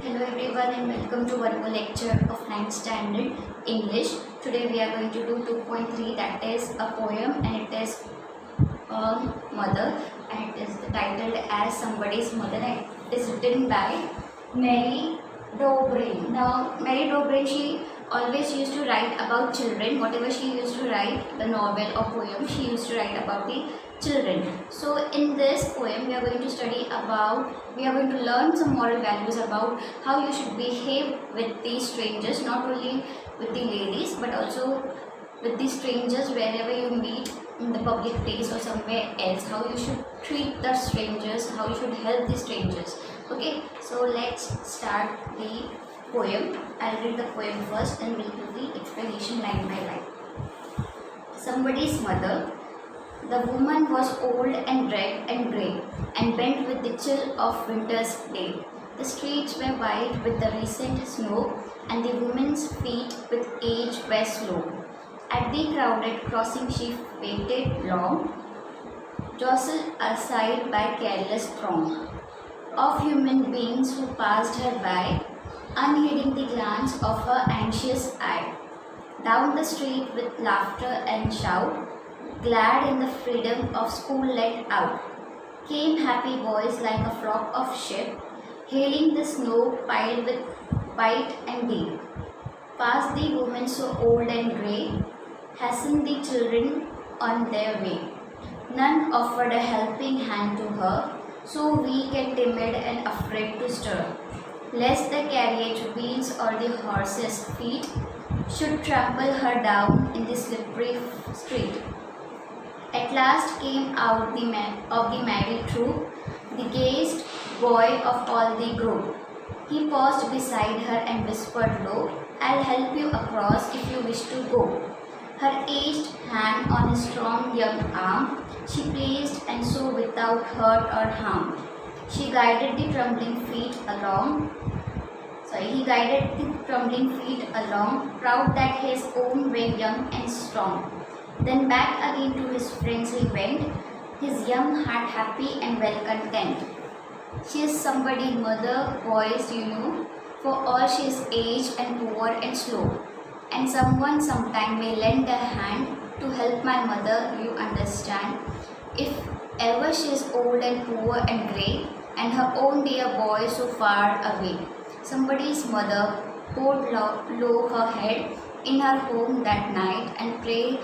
Hello everyone and welcome to one more lecture of 9th standard English. Today we are going to do 2.3, that is a poem, and it is mother, and it is titled as Somebody's Mother, and it is written by Mary Dobrain. Now Mary Dobrain, she always used to write about children. Whatever she used to write, the novel or poem, she used to write about the children. So in this poem we are going to learn some moral values about how you should behave with the strangers, not only with the ladies but also with the strangers wherever you meet in the public place or somewhere else, how you should treat the strangers, how you should help the strangers. Okay, so let's start the poem. I'll read the poem first and we'll do the explanation line by line. Somebody's mother. The woman was old and red and grey and bent with the chill of winter's day. The streets were white with the recent snow, and the woman's feet with age were slow. At the crowded crossing she waited long, jostled aside by careless throng of human beings who passed her by, unheeding the glance of her anxious eye. Down the street with laughter and shout, glad in the freedom of school let out, came happy boys like a flock of sheep, hailing the snow piled with white and deep. Past the woman so old and grey, hastened the children on their way. None offered a helping hand to her, so weak and timid and afraid to stir, lest the carriage wheels or the horses' feet should trample her down in the slippery street. At last came out the merry troop, the gayest boy of all the group. He paused beside her and whispered low, I'll help you across if you wish to go. Her aged hand on his strong young arm she placed, and so without hurt or harm he guided the trembling feet along, proud that his own were young and strong. Then back again to his friends he went, his young heart happy and well content. She is somebody's mother, boys, you know, for all she is aged and poor and slow. And someone sometime may lend a hand to help my mother, you understand. If ever she is old and poor and grey, and her own dear boy so far away. Somebody's mother bowed low her head in her home that night, and pray,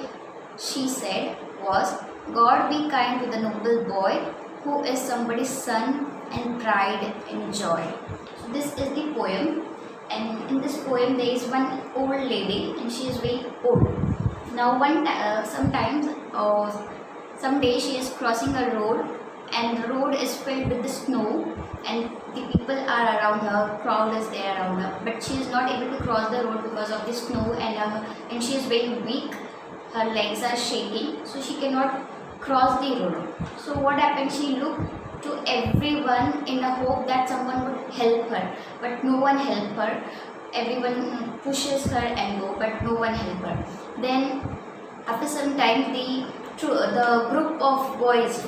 she said, was, God be kind to the noble boy who is somebody's son and pride and joy. So this is the poem, and in this poem there is one old lady and she is very old. Now someday she is crossing a road, and the road is filled with the snow, and the people are around her, crowd is there around her, but she is not able to cross the road because of the snow, and she is very weak. Her legs are shaking, so she cannot cross the road. So what happened? She looked to everyone in a hope that someone would help her, but no one helped her. Everyone pushes her and go, but no one helped her. Then after some time, the group of boys,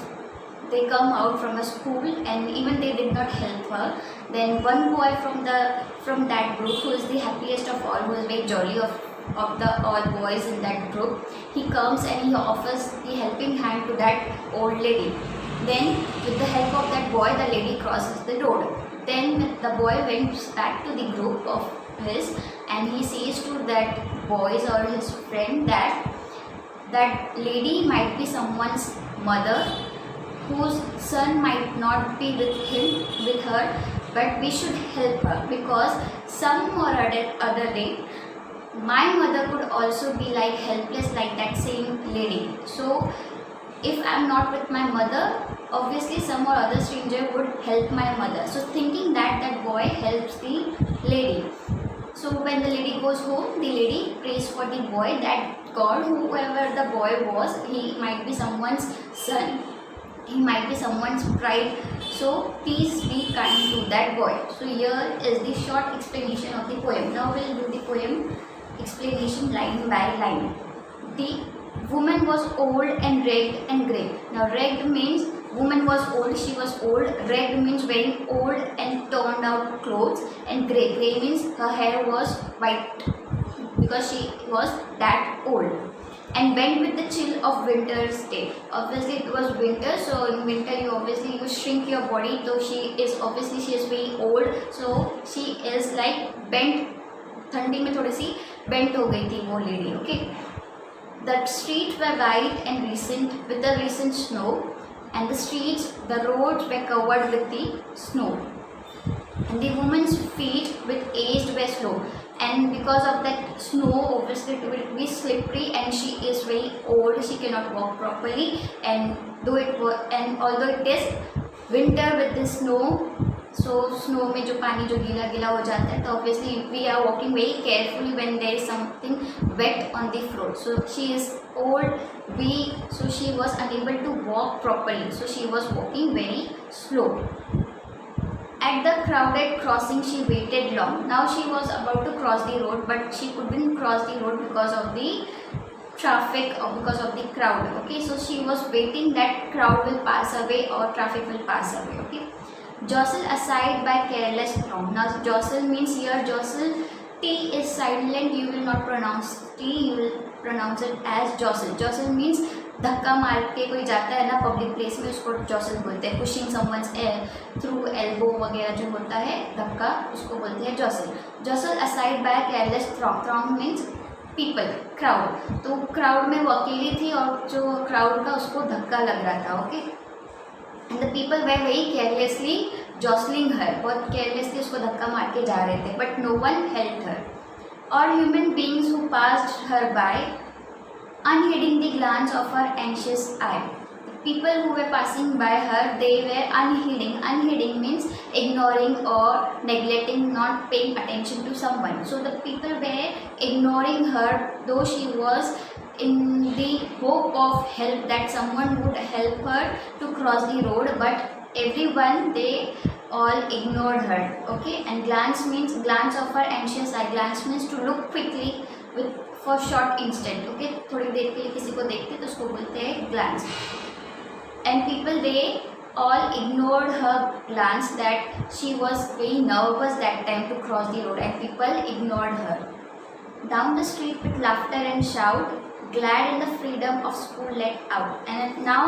they come out from a school, and even they did not help her. Then one boy from that group, who is the happiest of all, who is very jolly of the all boys in that group, he comes and he offers the helping hand to that old lady. Then with the help of that boy, the lady crosses the road. Then the boy went back to the group of his, and he says to that boys or his friend that lady might be someone's mother, whose son might not be with her, but we should help her, because some or other day my mother could also be like helpless like that same lady. So if I am not with my mother, obviously some or other stranger would help my mother. So thinking that boy helps the lady. So when the lady goes home, the lady prays for the boy that God, whoever the boy was, he might be someone's son, he might be someone's pride, so please be kind to that boy. So here is the short explanation of the poem. Now we will do the poem explanation line by line. The woman was old and red and grey Now ragged means woman was old, she was old. Ragged means wearing old and torn out clothes. And grey means her hair was white because she was that old. And bent with the chill of winter's day. Obviously it was winter, so in winter you shrink your body. So she is very old, so she is like bent. ठंडी में थोड़ी सी bent हो गई थी वो lady. Okay. The streets were white and with the recent snow, and the roads were covered with the snow, and the woman's feet with aged were slow. And because of that snow, obviously it will be slippery, and she is very old, she cannot walk properly. And although it is winter with the snow, so snow में जो पानी जो गीला गीला हो जाता है, तो obviously we are walking very carefully when there is something wet on the floor. So she is old, weak, so she was unable to walk properly, so she was walking very slow. At the crowded crossing she waited long. Now she was about to cross the road, but she couldn't cross the road because of the traffic or because of the crowd. Okay, so she was waiting that crowd will pass away or traffic will pass away. Okay, jostle aside by careless throng. Now jostle means here jostle, T is silent, you will not pronounce T, you will pronounce it as jostle. Jostle means धक्का मार के कोई जाता है ना public place में, उसको जॉसल बोलते हैं. पुशिंग समवन्स थ्रू एल्बो वगैरह जो होता है धक्का, उसको बोलते हैं jostle. Jostle aside by careless throng. Throng means people, crowd. तो क्राउड में वो अकेली थी और जो क्राउड का उसको धक्का लग रहा था. Okay, and the people were very carelessly jostling her. बहुत केयरलेसली उसको धक्का मार के जा रहे थे, but no one help her. और human beings who passed her by unheeding the glance of her anxious eye. The people who were passing by her, they were unheeding. Unheeding means ignoring or neglecting, not paying attention to someone. So the people were ignoring her, though she was in the hope of help, that someone would help her to cross the road, but everyone, they all ignored her. Okay, and glance means glance of her anxious eye. Glance means to look quickly with for short instant. Okay, थोड़ी देर के लिए किसी को देखते तो उसको बोलते हैं glance. And people, they all ignored her glance, that she was very nervous that time to cross the road, and people ignored her. Down the street with laughter and shout, glad in the freedom of school let out. And now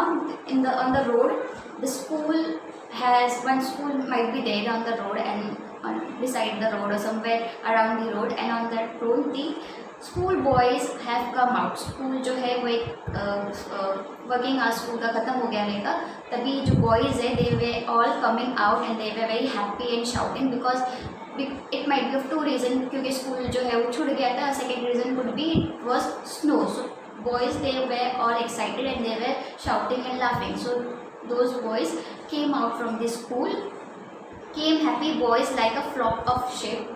on the road, the school has one school might be there on the road and beside the road or somewhere around the road, and on that road the school boys have come out. School जो है वो एक working hours school का ख़त्म हो गया रहेगा, तभी जो बॉयज़ है they were all coming out and they were very happy and shouting, because it might be of two reason, क्योंकि स्कूल जो है वो छूट गया था. Second reason could be it was snow. So boys they were all excited and they were shouting and laughing. So those boys came out from the school, came happy boys like a flock of sheep,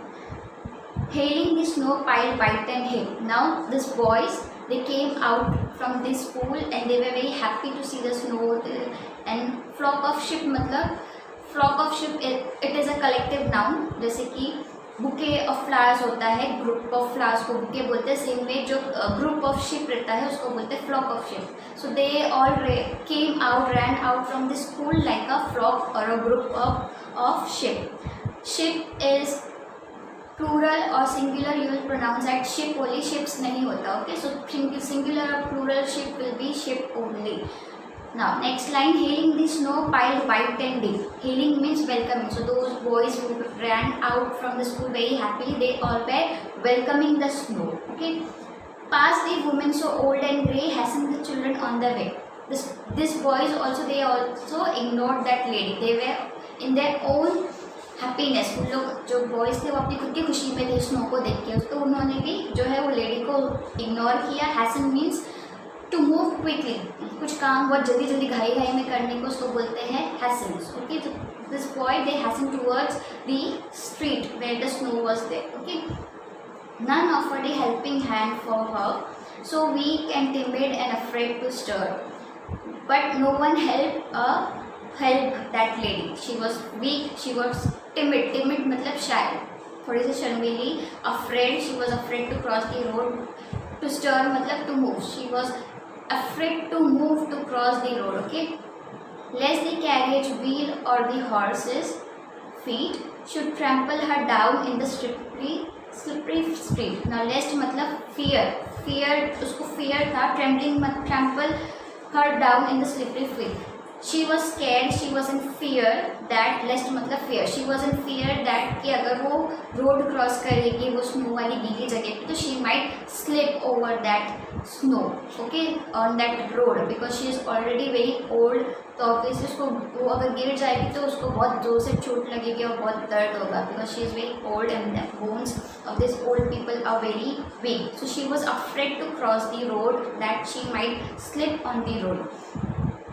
hailing the snow piled white and hay. Now these boys, they came out from the school and they were very happy to see the snow. And flock of sheep मतलब flock of sheep, it is a collective noun. जैसे कि bouquet of flowers होता है, group of flowers को bouquet बोलते हैं. Same वे जो group of sheep रहता है उसको बोलते हैं flock of sheep. So they all ran out from the school like a flock or a group of sheep. Sheep is plural or singular, you will pronounce that ship only. Ships नहीं होता. Okay, so singular or plural ship will be ship only. Now next line, hailing the snow piled white and deep. Hailing means welcoming. So those boys who ran out from the school very happily, they all were welcoming the snow. Okay, past the women so old and grey, hastened the children on the way. These boys also, they also ignored that lady. They were in their own happiness. उन लोग जो boys थे वो अपनी खुद की खुशी में थे स्नो को देख के, तो उन्होंने भी जो है वो लेडी को इग्नोर किया. Hasten means to move quickly, कुछ काम बहुत जल्दी जल्दी घाई घाई में करने को उसको बोलते हैं हैसन. ओके, तो this boy they hasten towards the street where the snow was there. Okay, none offered a helping hand for her, so weak and timid and afraid to stir, but no one help that lady. She was weak, she was timid मतलब shy, थोड़ी सी शर्मीली. afraid, she was afraid to cross the road. to stir मतलब to move, she was afraid to move to cross the road. Okay, lest the carriage wheel or the horse's feet should trample her down in the slippery street. Now lest मतलब fear उसको fear था, trample her down in the slippery street. She was scared, she was in fear that, lest मतलब fear, she was in fear that कि अगर वो road cross करेगी वो snow वाली गीली जगह पे तो she might slip over that snow, okay, on that road because she is already very old. तो ऑब्वियसली उसको वो अगर गिर जाएगी तो उसको बहुत जोर से चोट लगेगी और बहुत दर्द होगा because she is very old and the bones of these old people are very weak. So she was afraid to cross the road that she might slip on the road.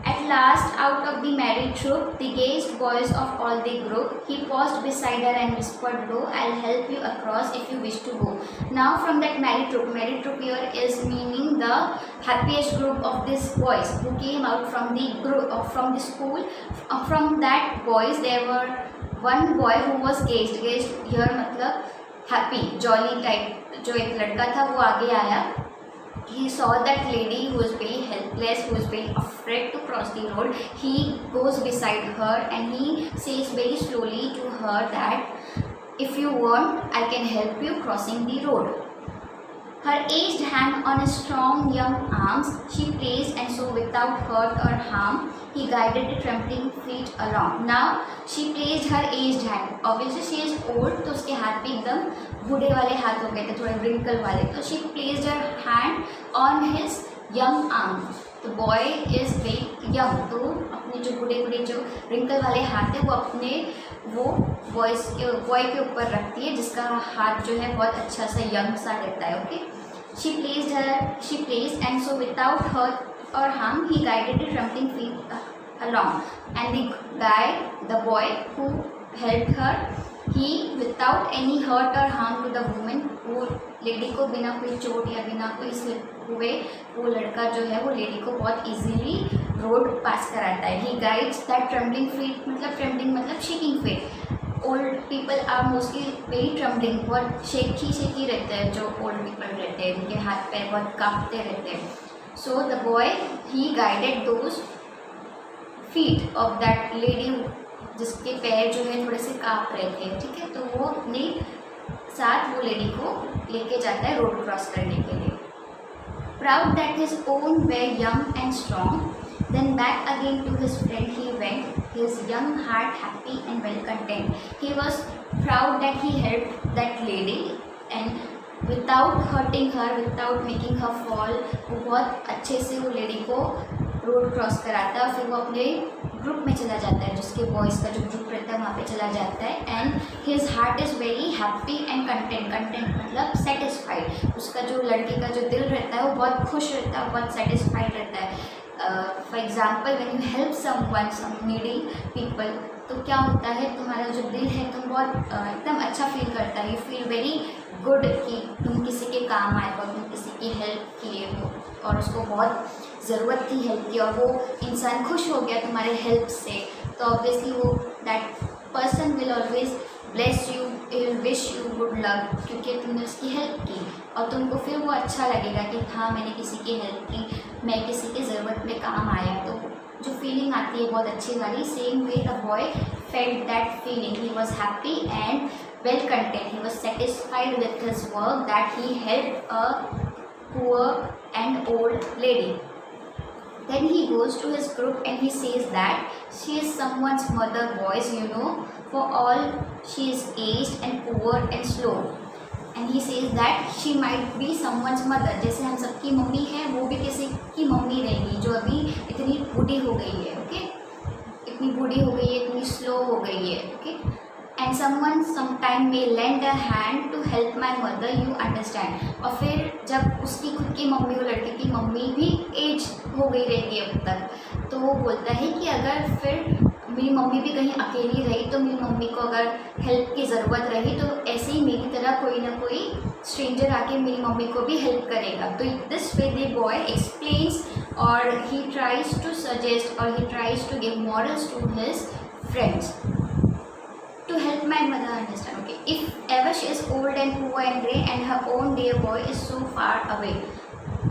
At last, out of the merry troop, the gayest boys of all the group, he paused beside her and whispered low, "I'll help you across if you wish to go." Now from that merry troop here is meaning the happiest group of these boys who came out from the group from the school. From that boys, there were one boy who was gayest here मतलब happy, jolly type. जो एक लड़का था वो आगे आया. He saw that lady who was very helpless, who was very afraid to cross the road. He goes beside her and he says very slowly to her that if you want, I can help you crossing the road. Her aged hand on his strong young arms she placed, and so without hurt or harm he guided the trembling feet along. Now she placed her aged hand. Obviously she is old, तो उसके हाथ भी एकदम बूढ़े वाले हाथ हो गए थे, थोड़े wrinkle वाले. तो she placed her hand on his young arm. तो boy is very young, तो अपने जो बूढ़े जो wrinkle वाले हाथ है वो अपने वो बॉय के ऊपर रखती है जिसका हाथ जो है बहुत अच्छा सा यंग सा रहता है. Okay, she placed and so without hurt or harm he guided the trembling feet along. And the boy who helped her, he without any hurt or harm to the woman, वो lady को बिना कोई चोट या बिना कोई slip हुए वो लड़का जो है वो लेडी को बहुत इजीली रोड पास कराता है. He guides that trembling feet मतलब shaking feet. Old people are mostly very trembling, बहुत शेकी रहते हैं जो ओल्ड पीपल रहते हैं, उनके हाथ पैर बहुत कांपते रहते हैं. So the boy he guided those feet of that lady जिसके पैर जो है थोड़े से काँप रहे थे. ठीक है, तो वो अपने साथ वो लेडी को लेके जाता है रोड क्रॉस करने के लिए. Proud that his own way young and strong, then back again to his friend he went, his young heart happy and well content. He was proud that he helped that lady and without hurting her, without making her fall, वो बहुत अच्छे से वो lady को road cross कराता है. फिर वो अपने ग्रुप में चला जाता है, जिसके बॉयज़ का जो ग्रुप रहता है वहाँ पे चला जाता है. And his heart is very happy and content मतलब सेटिस्फाइड. उसका जो लड़के का जो दिल रहता है वो बहुत खुश रहता है, बहुत सेटिस्फाइड रहता है. For example when you help someone, some needy people, तो क्या होता है तुम्हारा जो दिल है तुम बहुत एकदम अच्छा फील करता है. यू फील वेरी गुड कि तुम किसी के काम आए हो, तुम किसी की हेल्प किए हो और उसको बहुत ज़रूरत थी हेल्प की और वो इंसान खुश हो गया तुम्हारे हेल्प से. तो ऑब्वियसली वो that person will always bless you, wish you good luck, क्योंकि तुमने उसकी हेल्प की और तुमको फिर वो अच्छा लगेगा कि हाँ मैंने किसी की हेल्प की, मैं किसी की ज़रूरत में काम आया. तो जो फीलिंग आती है बहुत अच्छी वाली. Same way the boy felt that feeling. He was happy and well content. He was satisfied with his work that he helped a poor and old lady. Then he goes to his group and he says that she is someone's mother, boys, you know, for all she is aged and poor and slow. And he says that she might be someone's mother. जैसे हम सबकी mummy है वो भी किसी की mummy रहेगी जो अभी इतनी बूढ़ी हो गई है. ओके, इतनी बूढ़ी हो गई है, इतनी स्लो हो गई है. Okay, and someone sometime may lend a hand to help my mother, you understand. और फिर जब उसकी खुद की मम्मी, वो लड़के की मम्मी भी एज हो गई रहेगी अब तक, तो वो बोलता है कि अगर फिर मेरी मम्मी भी कहीं अकेली रही तो मेरी मम्मी को अगर हेल्प की ज़रूरत रही तो ऐसे ही मेरी तरह कोई ना कोई स्ट्रेंजर आके मेरी मम्मी को भी हेल्प करेगा. तो this way the boy explains और ही ट्राइज टू सजेस्ट और he tries to give morals to his friends. To help my mother understand. Okay, if ever she is old and poor and grey and her own dear boy is so far away.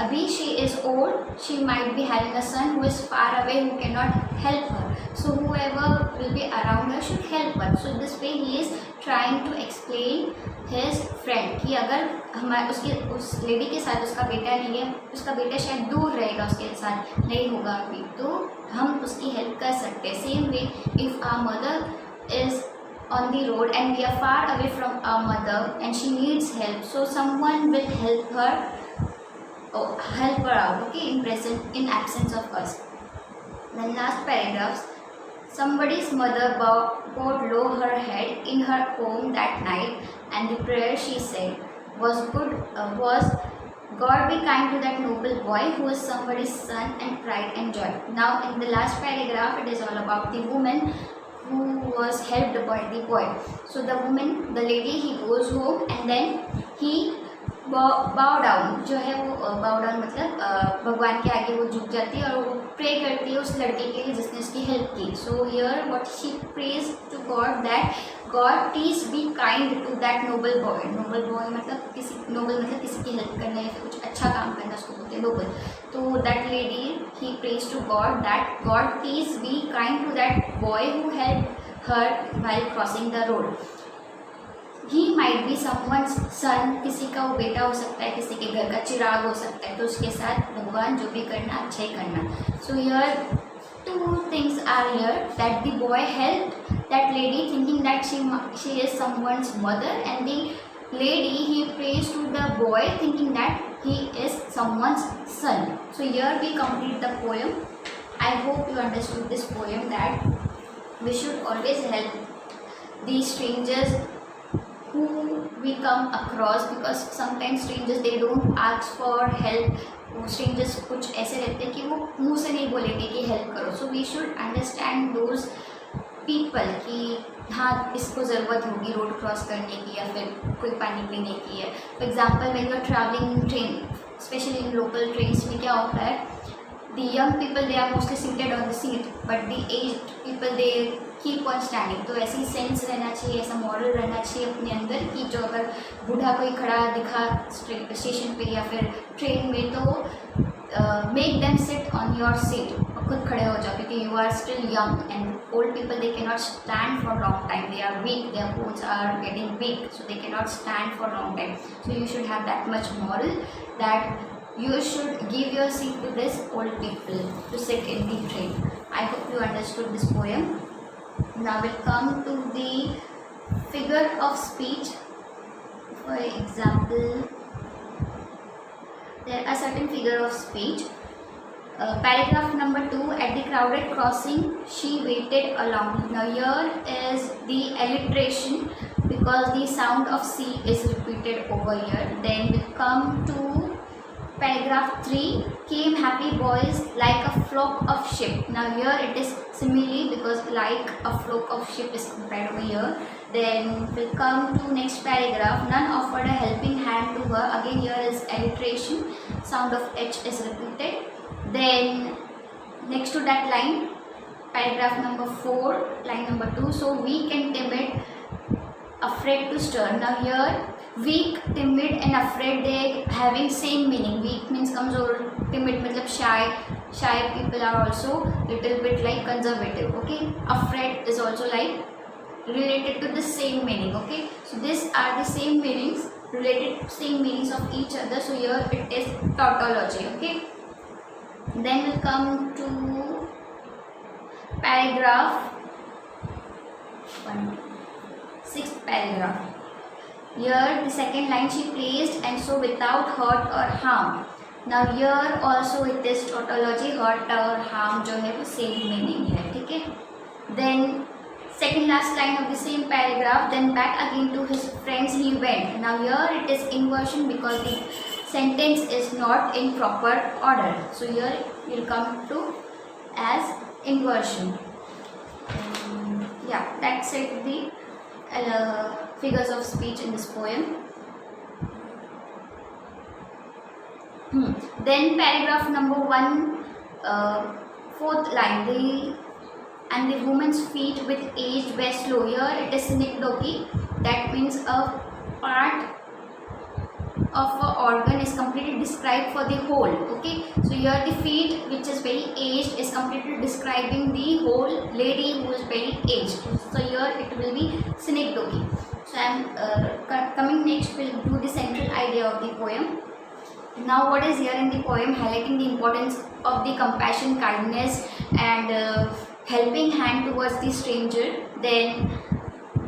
Abhi she is old, she might be having a son who is far away, who cannot help her. So whoever will be around her should help her. So this way he is trying to explain his friend कि अगर हमारे उसकी उस lady के साथ उसका बेटा नहीं है, उसका बेटा शायद दूर रहेगा, उसके साथ नहीं होगा अभी, तो हम उसकी हेल्प कर सकते हैं. Same way if our mother is on the road and we are far away from our mother and she needs help, so someone will help her out, okay, in absence of us. Then last paragraphs. Somebody's mother bowed low her head in her home that night, and the prayer she said was God be kind to that noble boy who is somebody's son and pride and joy. Now in the last paragraph it is all about the woman who was helped by the boy. So the woman, the lady, he goes home and then he bow down, जो है वो bow down मतलब भगवान के आगे वो झुक जाती है और वो प्रे करती है उस लड़के के लिए जिसने उसकी हेल्प की. So here what she prays to God that God please be kind to that noble boy. Noble boy मतलब किसी की हेल्प करना या फिर कुछ अच्छा काम करना, उसको बोलते हैं noble. तो that lady, he prays to God that God please be kind to that boy who helped her while crossing the road. He might be someone's son, किसी का वो बेटा हो सकता है, किसी के घर का चिराग हो सकता है, तो उसके साथ भगवान जो भी करना अच्छा ही करना. So here two things are here, that the boy helped that lady thinking that she is someone's mother, and the lady, he prays to the boy thinking that he is someone's son. So here we complete the poem. I hope you understood this poem, that we should always help the strangers who we come across, because sometimes strangers they don't ask for help. Strangers कुछ ऐसे रहते हैं कि वो मुंह से नहीं बोलेंगे कि हेल्प करो. So we should understand those people कि हाँ इसको ज़रूरत होगी रोड क्रॉस करने की या फिर कोई पानी पीने की है. For example when you are travelling in train, especially in local trains में क्या होता है, the young people they are mostly seated on the seat, but the aged people they keep on standing. तो ऐसी सेंस रहना चाहिए, ऐसा moral रहना चाहिए अपने अंदर कि जो अगर बूढ़ा कोई खड़ा दिखा स्टेशन पे या फिर ट्रेन में, तो make them sit on your seat, खुद खड़े हो जाओ, क्योंकि you are still young and old people they cannot stand for long time, they are weak, their bones are getting weak, so they cannot stand for long time. So you should have that much moral that you should give your seat to this old people to sit in the train. I hope you understood this poem. Now we'll come to the figure of speech. For example, there are certain figure of speech. Paragraph number 2, at the crowded crossing she waited alone. Now here is the alliteration because the sound of C is repeated over here. Then we come to paragraph 3, came happy boys like a flock of sheep. Now here it is simile because like a flock of sheep is compared over here. Then we'll come to next paragraph, none offered a helping hand to her. Again here is alliteration, sound of H is repeated. Then next to that line, paragraph number 4, line number 2, so weak and timid, afraid to stir. Now here weak, timid and afraid they having same meaning. Weak means कमजोर, timid मतलब shy people are also little bit like conservative, okay. Afraid is also like related to the same meaning, okay. So these are the same meanings, related same meanings of each other. So here it is tautology, okay. Then we'll come to paragraph 6th paragraph. Here the second line, she placed and so without hurt or harm. Now here also it is tautology, hurt or harm जो है वो same meaning है, ठीक है. Then second last line of the same paragraph, then back again to his friends he went. Now here it is inversion because the sentence is not in proper order. So here it will come to as inversion. Yeah, that's it, the figures of speech in this poem. Then paragraph number 1, 4th line, and the woman's feet with age were slow. Here it is synecdoche, that means a part of an organ is completely described for the whole. Okay, so here the feet, which is very aged, is completely describing the whole lady who is very aged. So here it will be synecdoche. So I am coming next. We'll do the central idea of the poem. Now what is here in the poem highlighting the importance of the compassion, kindness and helping hand towards the stranger. Then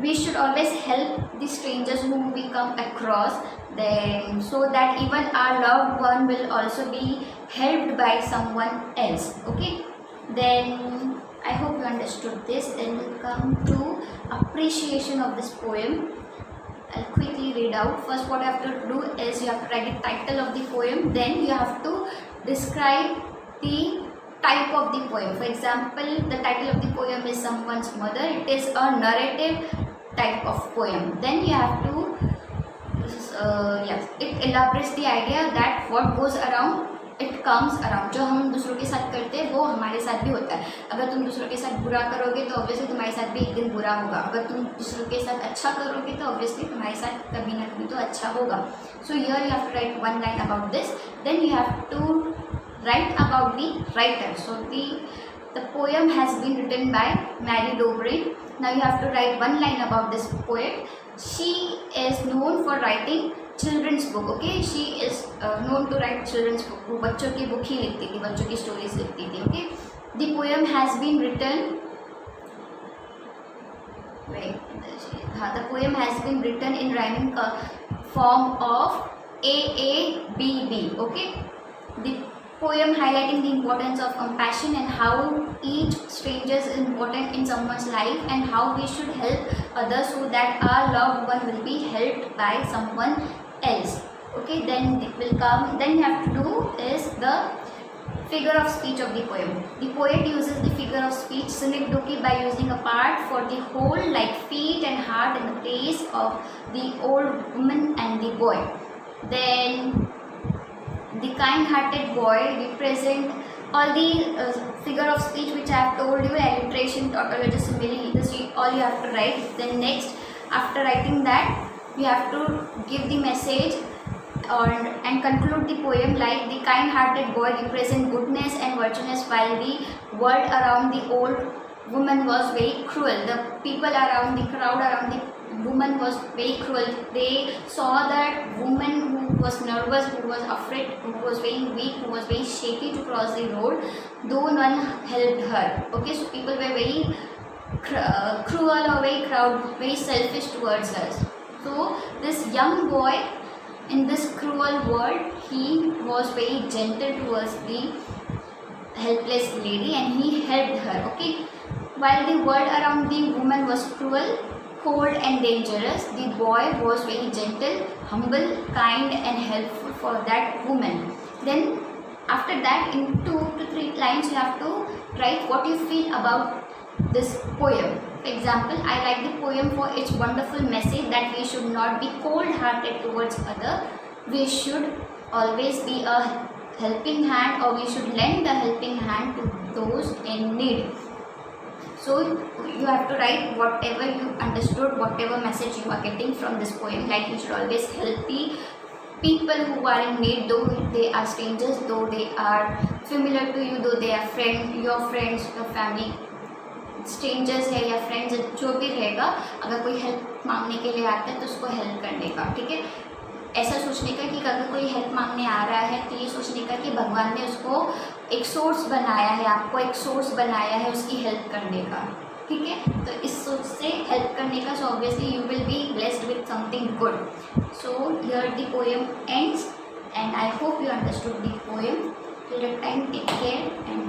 we should always help the strangers whom we come across, then so that even our loved one will also be helped by someone else. Okay, then I hope you understood this. Then we'll come to appreciation of this poem. I'll quickly read out. First, what you have to do is you have to write the title of the poem. Then you have to describe the type of the poem. For example, the title of the poem is Someone's Mother. It is a narrative type of poem. Then you have to it elaborates the idea that what goes around it comes around. जो हम दूसरों के साथ करते हैं वो हमारे साथ भी होता है. अगर तुम दूसरों के साथ बुरा करोगे तो ऑब्वियसली तुम्हारे साथ भी एक दिन बुरा होगा. अगर तुम दूसरों के साथ अच्छा करोगे तो ऑब्वियसली तुम्हारे साथ कभी ना कभी तो अच्छा होगा. So here you have to write one line about this. Then you have to write about the writer. So the poem has been written by Mary Dovrey. Now you have to write one line about this poet. She is known for writing children's book. Okay, she is known to write children's book. वो बच्चों की book ही लिखती थी, बच्चों की stories लिखती थी. Okay, the poem has been written. The poem has been written in rhyming form of AABB. Okay, the poem highlighting the importance of compassion and how each stranger is important in someone's life and how we should help others so that our loved one will be helped by someone else. Okay, then it will come. Then you have to do is the figure of speech of the poem. The poet uses the figure of speech synecdoche by using a part for the whole like feet and heart in the place of the old woman and the boy. Then the kind-hearted boy represent all the figure of speech which I have told you, alliteration, tautology, simile, this all you have to write. Then next, after writing that, you have to give the message and conclude the poem like the kind-hearted boy represent goodness and virtuousness while the world around the old woman was very cruel. The people around, the crowd around the woman was very cruel. They saw that woman who was nervous, who was afraid, who was very weak, who was very shaky to cross the road, though none helped her. Okay, so people were very cruel or very crowd, very selfish towards us. So this young boy in this cruel world, he was very gentle towards the helpless lady and he helped her. Okay, while the world around the woman was cruel, cold and dangerous, the boy was very gentle, humble, kind and helpful for that woman. Then after that, in 2 to 3 lines you have to write what you feel about this poem. For example, I like the poem for its wonderful message that we should not be cold-hearted towards others. We should always be a helping hand, or we should lend a helping hand to those in need. So you have to write whatever you understood, whatever message you are getting from this poem. Like you should always help the people who are in need, though they are strangers, though they are familiar to you, though they are your friends, your family. Strangers है या friends जो भी रहेगा, अगर कोई help मांगने के लिए आता है तो उसको हेल्प करने का. ठीक है, ऐसा सोचने का कि अगर कोई हेल्प मांगने आ रहा है तो ये सोचने का कि भगवान ने उसको एक सोर्स बनाया है, आपको एक सोर्स बनाया है उसकी हेल्प करने का. ठीक है, तो इस सोच से हेल्प करने का. So obviously you will be blessed with something good. So here the poem ends and I hope you understood the poem. Till that time take care and